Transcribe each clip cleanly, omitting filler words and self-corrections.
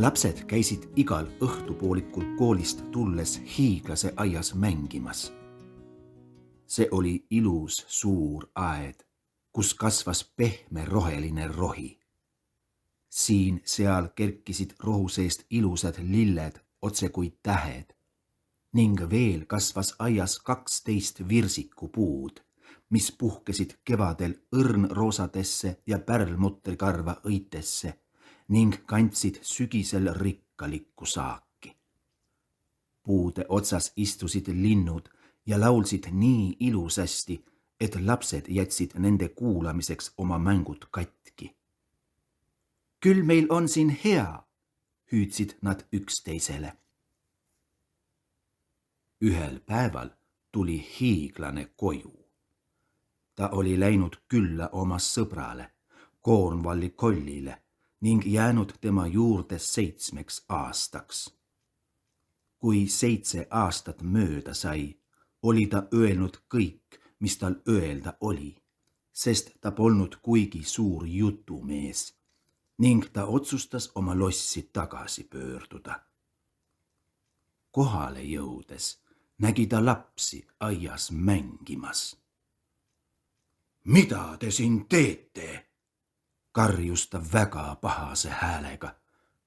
Lapsed käisid igal õhtupoolikul koolist tulles hiiglase aias mängimas. See oli ilus suur aed, kus kasvas pehme roheline rohi. Siin-seal kerkisid rohu seest ilusad lilled otse kui tähed ning veel kasvas aias 12 virsikupuud, mis puhkesid kevadel õrnroosadesse ja pärlmutrikarva õitesse ning kandsid sügisel rikkalikku saaki. Puude otsas istusid linnud ja laulsid nii ilusasti, et lapsed jätsid nende kuulamiseks oma mängud katki. Küll meil on siin hea, hüüdsid nad üksteisele. Ühel päeval tuli hiiglane koju. Ta oli läinud külla oma sõbrale, Cornwalli kollile, ning jäänud tema juurde 7 aastaks. Kui 7 aastat mööda sai, oli ta öelnud kõik, mis tal öelda oli, sest ta polnud kuigi suur jutumees ning ta otsustas oma lossi tagasi pöörduda. Kohale jõudes nägi ta lapsi aias mängimas. Mida te siin teete? Karjus ta väga pahase häälega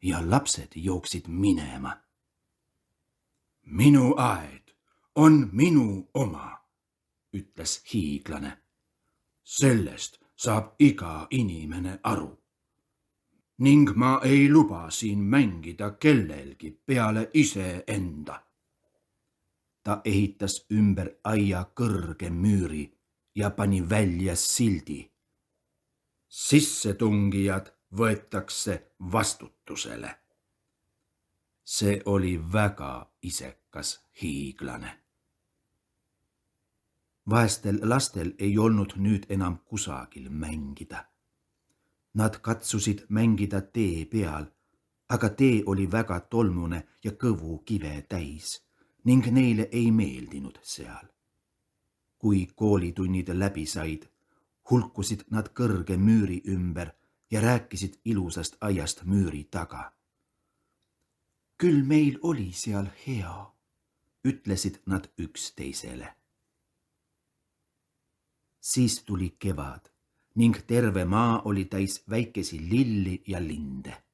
ja lapsed jooksid minema. Minu aed on minu oma, ütles hiiglane. Sellest saab iga inimene aru. Ning ma ei luba siin mängida kellelgi peale iseenda. Ta ehitas ümber aia kõrge müüri ja pani välja sildi. Sissetungijad võetakse vastutusele. See oli väga isekas hiiglane. Vaestel lastel ei olnud nüüd enam kusagil mängida. Nad katsusid mängida tee peal, aga tee oli väga tolmune ja kõvu kive täis ning neile ei meeldinud seal. Kui koolitunnid läbi said, hulkusid nad kõrge müüri ümber ja rääkisid ilusast aiast müüri taga. Küll meil oli seal hea, ütlesid nad üksteisele. Siis tuli kevad ning terve maa oli täis väikesi lilli ja linde.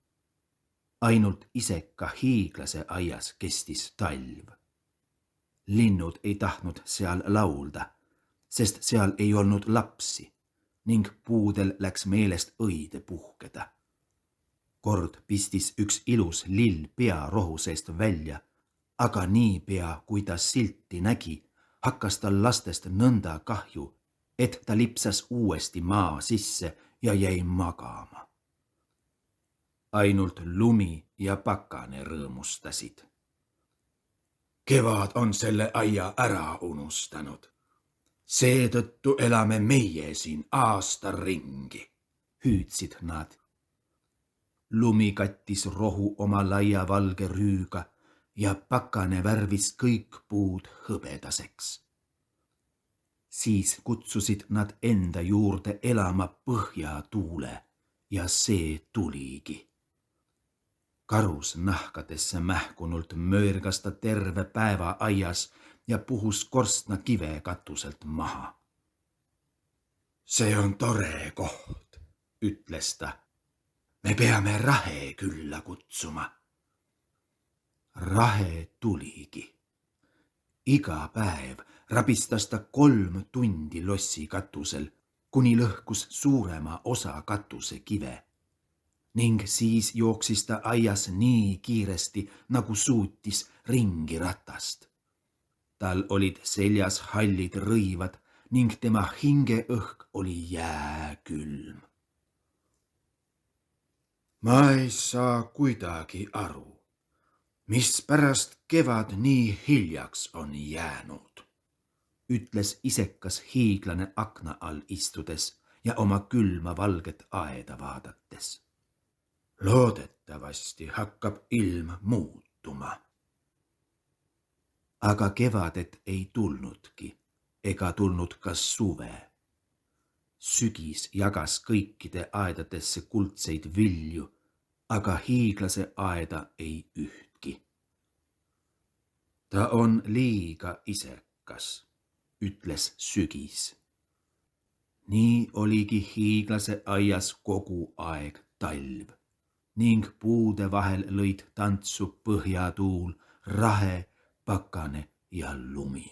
Ainult iseka hiiglase aias kestis talv. Linnud ei tahtnud seal laulda, sest seal ei olnud lapsi ning puudel läks meelest õide puhkeda. Kord pistis üks ilus lill pea rohu seest välja, aga niipea, kui ta silti nägi, hakkas tal lastest nõnda kahju, et ta lipsas uuesti maa sisse ja jäi magama. Ainult lumi ja pakane rõõmustasid. Kevad on selle aia ära unustanud. Seetõttu elame meie siin aasta ringi, hüüdsid nad. Lumi kattis rohu oma laia valge rüüga ja pakane värvis kõik puud hõbedaseks. Siis kutsusid nad enda juurde elama põhjatuule ja see tuligi. Karusnahkadesse mähkunult möörgas ta terve päeva aias ja puhus korstna kive katuselt maha. See on tore koht, ütles ta. Me peame Rahe külla kutsuma. Rahe tuligi. Iga päev rabistas ta 3 tundi lossi katusel, kuni lõhkus suurema osa katuse kive. Ning siis jooksis ta aias nii kiiresti, nagu suutis ringi ratast. Tal olid seljas hallid rõivad ning tema hingeõhk oli jääkülm. Ma ei saa kuidagi aru, mispärast kevad nii hiljaks on jäänud, ütles isekas hiiglane akna all istudes ja oma külma valget aeda vaadates. Loodetavasti hakkab ilm muutuma. Aga kevadet ei tulnudki, ega tulnud ka suve. Sügis jagas kõikide aedadesse kuldseid vilju aga hiiglase aeda ei ühtki. Ta on liiga isekas, ütles sügis. Nii oligi hiiglase aias kogu aeg talv ning puude vahel lõid tantsu põhjatuul, rahe, pakane ja lumi.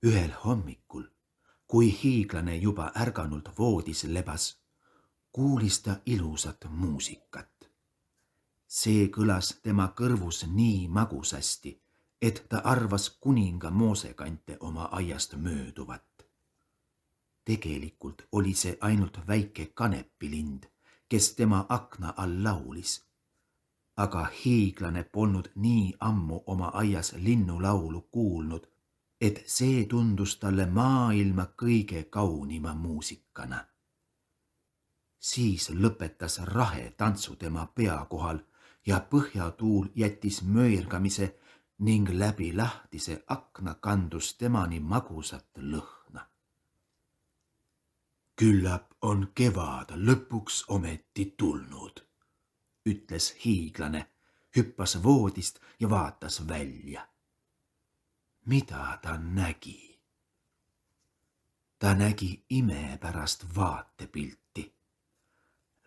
Ühel hommikul, kui hiiglane juba ärganult voodis lebas, kuulis ta ilusat muusikat. See kõlas tema kõrvus nii magusasti, et ta arvas kuninga moosekante oma aiast mööduvat. Tegelikult oli see ainult väike kanepilind, kes tema akna all laulis. Aga hiiglane polnud nii ammu oma aias linnulaulu kuulnud, et see tundus talle maailma kõige kaunima muusikana. Siis lõpetas rahe tantsu tema pea kohal ja põhjatuul jättis möirgamise ning läbi lahtise akna kandus temani magusat lõhna. Küllap on kevad lõpuks ometi tulnud, ütles hiiglane, hüppas voodist ja vaatas välja. Mida ta nägi? Ta nägi imepärast vaatepilti.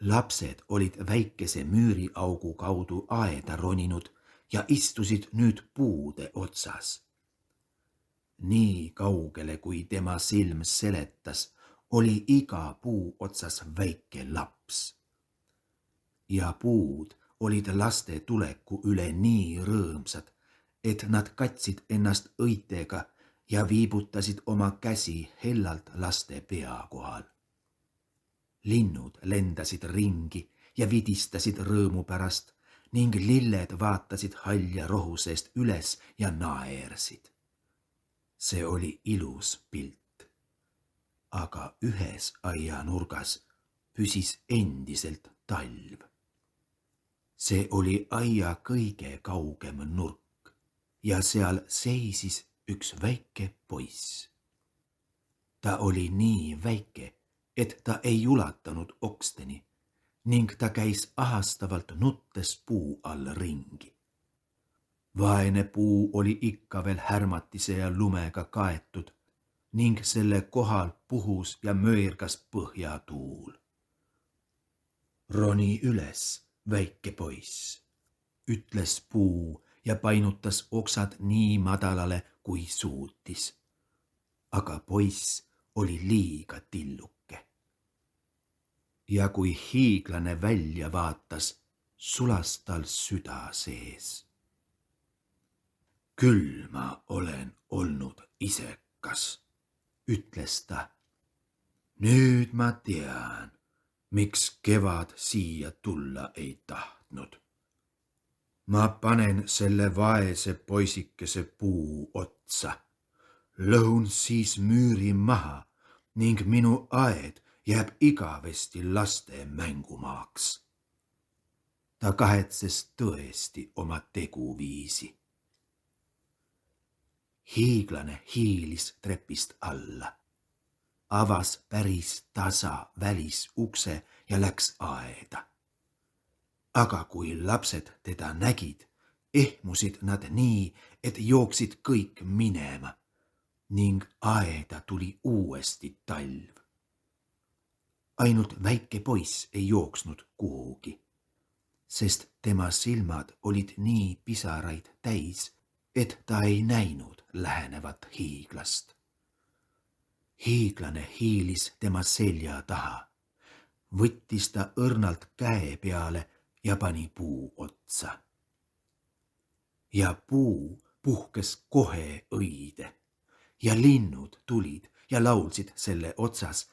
Lapsed olid väikese müüriaugu kaudu aeda roninud ja istusid nüüd puude otsas. Nii kaugele, kui tema silm seletas, oli iga puu otsas väike laps. Ja puud olid laste tuleku üle nii rõõmsad, et nad katsid ennast õitega ja viibutasid oma käsi hellalt laste pea kohal. Linnud lendasid ringi ja vidistasid rõõmu pärast ning lilled vaatasid halja rohu seest üles ja naersid. See oli ilus pilt. Aga ühes aianurgas püsis endiselt talv. See oli aia kõige kaugem nurk ja seal seisis üks väike poiss. Ta oli nii väike, et ta ei ulatanud oksteni ning ta käis ahastavalt nuttes puu all ringi. Vaene puu oli ikka veel härmatise ja lumega kaetud ning selle kohal puhus ja möirgas põhjatuul. Roni üles, väike poiss, ütles puu ja painutas oksad nii madalale, kui suutis. Aga poiss oli liiga tilluke. Ja kui hiiglane välja vaatas, sulas tal süda sees. Küll ma olen olnud isekas, ütles ta. Nüüd ma tean, miks kevad siia tulla ei tahtnud. Ma panen selle vaese poisikese puu otsa, lõhun siis müüri maha ning minu aed jääb igavesti laste mängumaaks. Ta kahetses tõesti oma teguviisi. Hiiglane hiilis trepist alla, avas päris tasa välisukse ja läks aeda. Aga kui lapsed teda nägid, ehmusid nad nii, et jooksid kõik minema ning aeda tuli uuesti talv. Ainult väike poiss ei jooksnud kuhugi, sest tema silmad olid nii pisaraid täis, et ta ei näinud lähenevat hiiglast. Hiiglane hiilis tema selja taha, võttis ta õrnalt käe peale ja pani puu otsa. Ja puu puhkes kohe õide ja linnud tulid ja laulsid selle otsas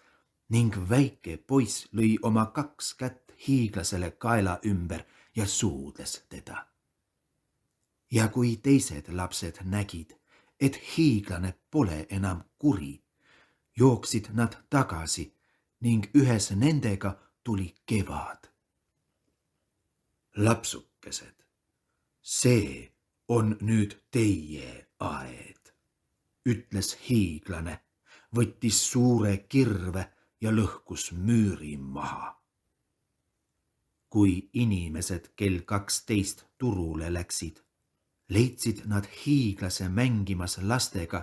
ning väike poiss lõi oma 2 kätt hiiglasele kaela ümber ja suudles teda. Ja kui teised lapsed nägid, et hiiglane pole enam kuri, jooksid nad tagasi ning ühes nendega tuli kevad. Lapsukesed, see on nüüd teie aed, ütles hiiglane, võttis suure kirve ja lõhkus müüri maha. Kui inimesed kell 12 turule läksid, leidsid nad hiiglase mängimas lastega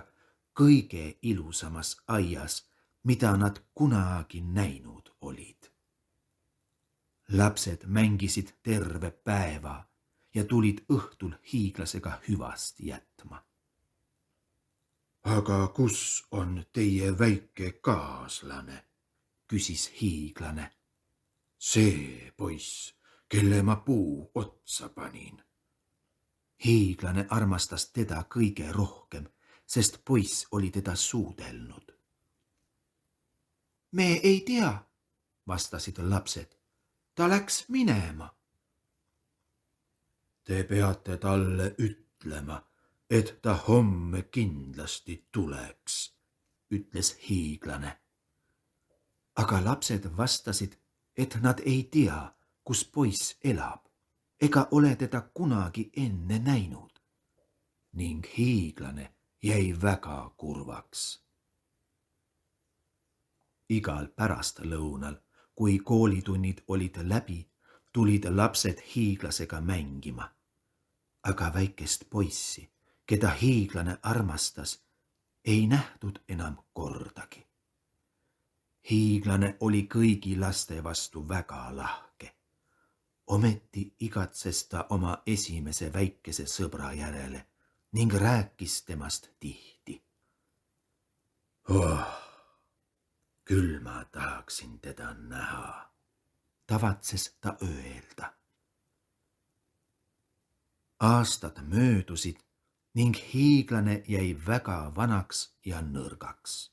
kõige ilusamas aias, mida nad kunagi näinud olid. Lapsed mängisid terve päeva ja tulid õhtul hiiglasega hüvasti jätma. Aga kus on teie väike kaaslane? Küsis hiiglane. See poiss, kelle ma puu otsa panin. Hiiglane armastas teda kõige rohkem, sest poiss oli teda suudelnud. Me ei tea, vastasid lapsed. Ta läks minema. Te peate talle ütlema, et ta homme kindlasti tuleks, ütles hiiglane. Aga lapsed vastasid, et nad ei tea, kus poiss elab, ega ole teda kunagi enne näinud. Ning hiiglane jäi väga kurvaks. Igal pärastlõunal, kui koolitunnid olid läbi, tulid lapsed hiiglasega mängima. Aga väikest poissi, keda hiiglane armastas, ei nähtud enam kordagi. Hiiglane oli kõigi laste vastu väga lahke. Ometi igatses ta oma esimese väikese sõbra järele ning rääkis temast tihti. Küll ma tahaksin teda näha, tavatses ta öelda. Aastad möödusid ning hiiglane jäi väga vanaks ja nõrgaks.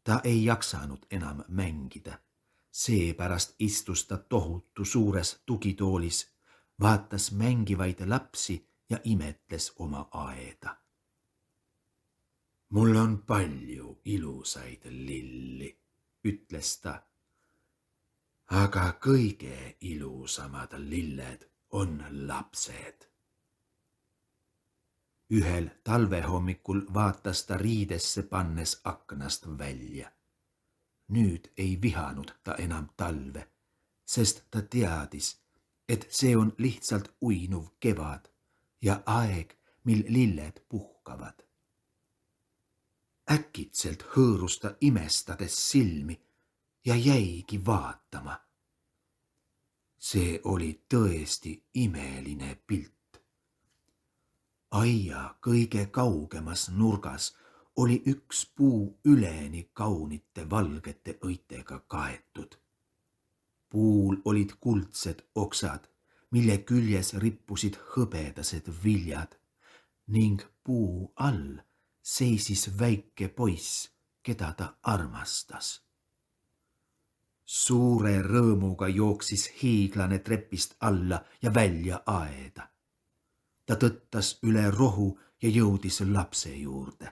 Ta ei jaksanud enam mängida, seepärast istus ta tohutu suures tugitoolis, vaatas mängivaid lapsi ja imetles oma aeda. Mul on palju ilusaid lilli, ütles ta. Aga kõige ilusamad lilled on lapsed. Ühel talvehommikul vaatas ta riidesse pannes aknast välja. Nüüd ei vihanud ta enam talve, sest ta teadis, et see on lihtsalt uinuv kevad ja aeg, mil lilled puhkavad. Äkitselt hõõrus ta imestades silmi ja jäigi vaatama. See oli tõesti imeline pilt. Aia kõige kaugemas nurgas oli üks puu üleni kaunite valgete õitega kaetud. Puul olid kuldsed oksad, mille küljes rippusid hõbedased viljad ning puu all seisis väike poiss, keda ta armastas. Suure rõõmuga jooksis hiiglane trepist alla ja välja aeda. Ta tõttas üle rohu ja jõudis lapse juurde.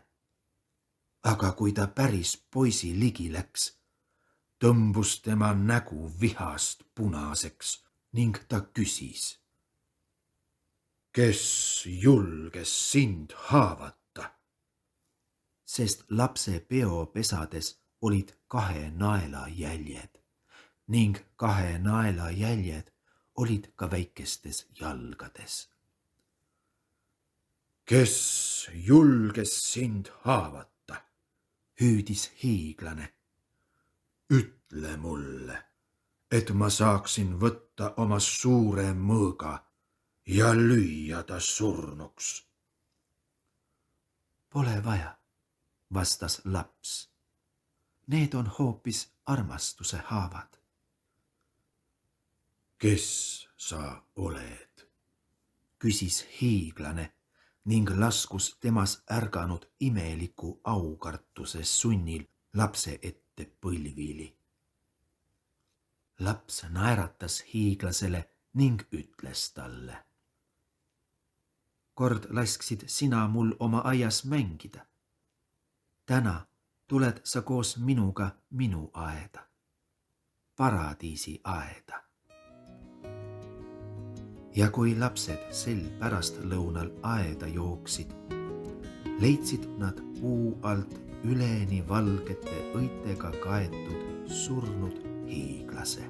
Aga kui ta päris poisi ligi läks, tõmbus tema nägu vihast punaseks ning ta küsis. Kes julges sind haavata? Sest lapse peopesades olid 2 naela jäljed ning 2 naela jäljed olid ka väikestes jalgades. Kes julges sind haavata? Hüüdis hiiglane. Ütle mulle, et ma saaksin võtta oma suure mõõga ja lüüa ta surnuks. Pole vaja, vastas laps. Need on hoopis armastuse haavad. Kes sa oled? Küsis hiiglane ning laskus temas ärganud imeliku aukartuse sunnil lapse ette põlvili. Laps naeratas hiiglasele ning ütles talle. Kord lasksid sina mul oma aias mängida. Täna tuled sa koos minuga minu aeda, paradiisi aeda. Ja kui lapsed sel pärastlõunal aeda jooksid, leidsid nad puu alt üleni valgete õitega kaetud surnud hiiglase.